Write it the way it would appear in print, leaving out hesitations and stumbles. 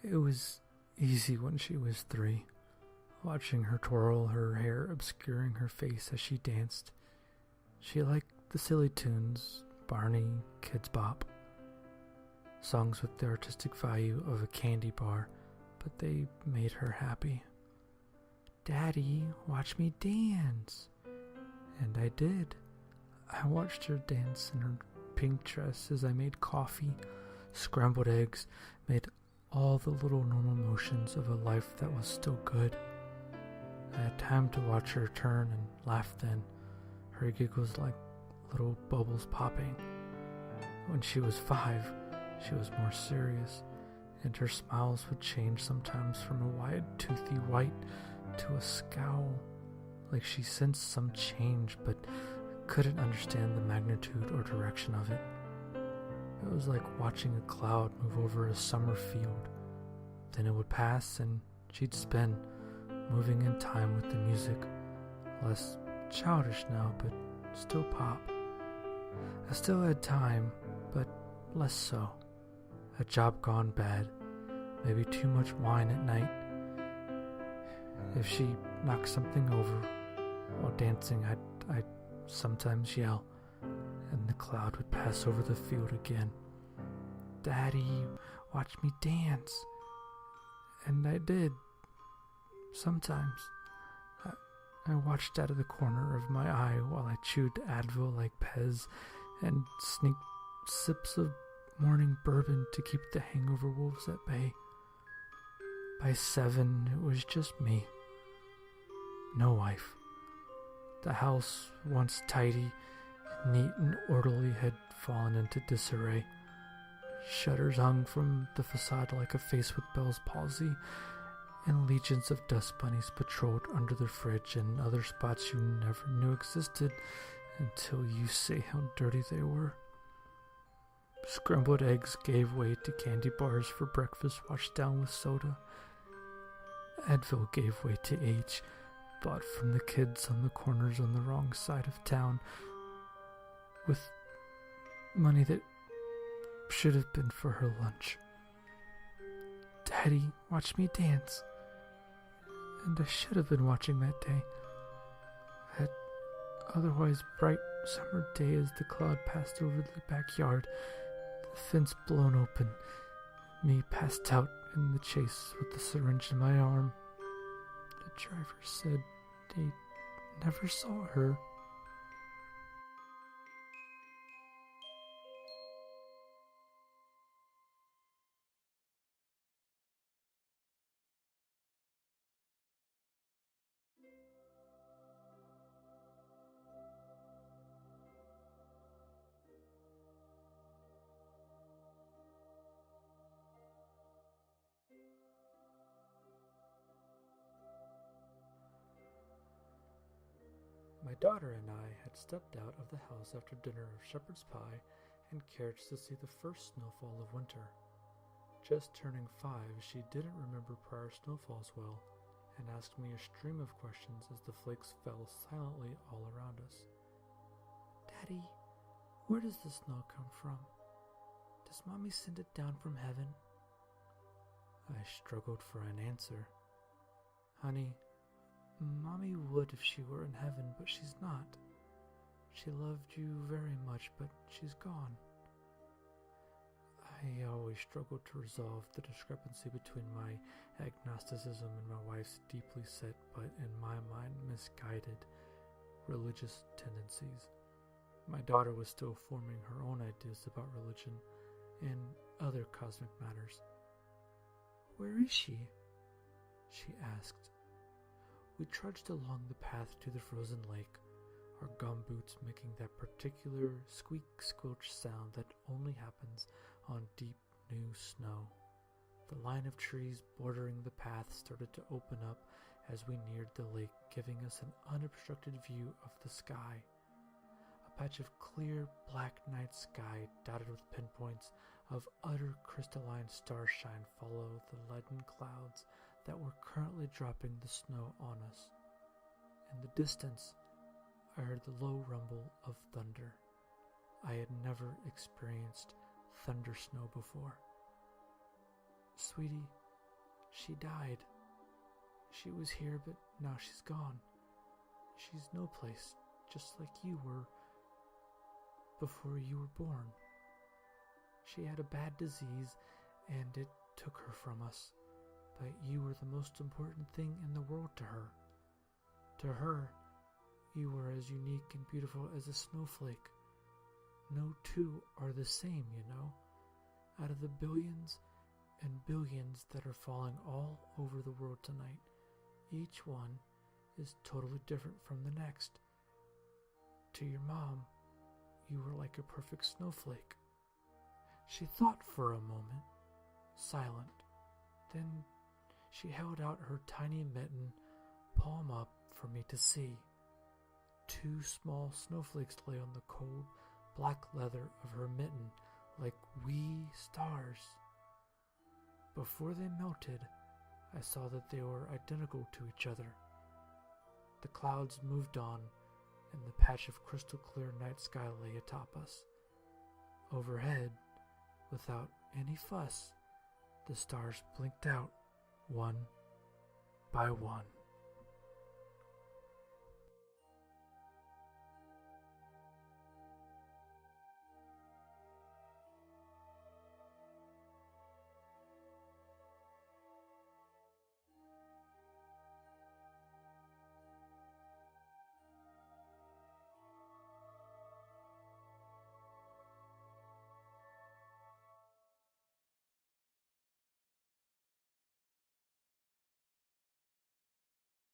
It was easy when she was 3, watching her twirl, her hair obscuring her face as she danced. She liked the silly tunes, Barney, Kids Bop, songs with the artistic value of a candy bar, but they made her happy. "Daddy, watch me dance." And I did. I watched her dance in her pink dress as I made coffee, scrambled eggs, made all the little normal motions of a life that was still good. I had time to watch her turn and laugh then, her giggles like little bubbles popping. When she was 5, she was more serious, and her smiles would change sometimes from a wide, toothy white to a scowl, like she sensed some change but couldn't understand the magnitude or direction of it. It was like watching a cloud move over a summer field. Then it would pass and she'd spin, moving in time with the music, less childish now, but still pop. I still had time, but less so. A job gone bad, maybe too much wine at night. If she knocked something over while dancing, I'd sometimes yell, and the cloud would pass over the field again. "Daddy, watch me dance." And I did. Sometimes. I watched out of the corner of my eye while I chewed Advil like Pez and sneaked sips of morning bourbon to keep the hangover wolves at bay. By 7, it was just me. No wife. The house, once tidy, neat and orderly, had fallen into disarray. Shutters hung from the facade like a face with Bell's palsy, and legions of dust bunnies patrolled under the fridge and other spots you never knew existed until you say how dirty they were. Scrambled eggs gave way to candy bars for breakfast washed down with soda. Advil gave way to H, bought from the kids on the corners on the wrong side of town, with money that should have been for her lunch. "Daddy, watch me dance." And I should have been watching that day. That otherwise bright summer day as the cloud passed over the backyard, the fence blown open, me passed out in the chase with the syringe in my arm. The driver said they never saw her. My daughter and I had stepped out of the house after dinner of shepherd's pie and carriage to see the first snowfall of winter. Just turning 5, she didn't remember prior snowfalls well, and asked me a stream of questions as the flakes fell silently all around us. "Daddy, where does the snow come from? Does Mommy send it down from heaven?" I struggled for an answer. "Honey, Mommy would if she were in heaven, but she's not. She loved you very much, but she's gone." I always struggled to resolve the discrepancy between my agnosticism and my wife's deeply set, but in my mind misguided, religious tendencies. My daughter was still forming her own ideas about religion and other cosmic matters. "Where is she?" she asked. We trudged along the path to the frozen lake, our gumboots making that particular squeak-squelch sound that only happens on deep, new snow. The line of trees bordering the path started to open up as we neared the lake, giving us an unobstructed view of the sky. A patch of clear, black night sky dotted with pinpoints of utter crystalline starshine follow the leaden clouds that were currently dropping the snow on us. In the distance, I heard the low rumble of thunder. I had never experienced thunder snow before. "Sweetie, She died. She was here, but now she's gone. She's no place, just like you were before you were born. She had a bad disease, and it took her from us, but you were the most important thing in the world to her. To her, you were as unique and beautiful as a snowflake. No two are the same, you know. Out of the billions and billions that are falling all over the world tonight, each one is totally different from the next. To your mom, you were like a perfect snowflake. She thought for a moment, silent. Then she held out her tiny mitten, palm up, for me to see. 2 small snowflakes lay on the cold, black leather of her mitten like wee stars. Before they melted, I saw that they were identical to each other. The clouds moved on, and the patch of crystal clear night sky lay atop us. Overhead, without any fuss, the stars blinked out, one by one.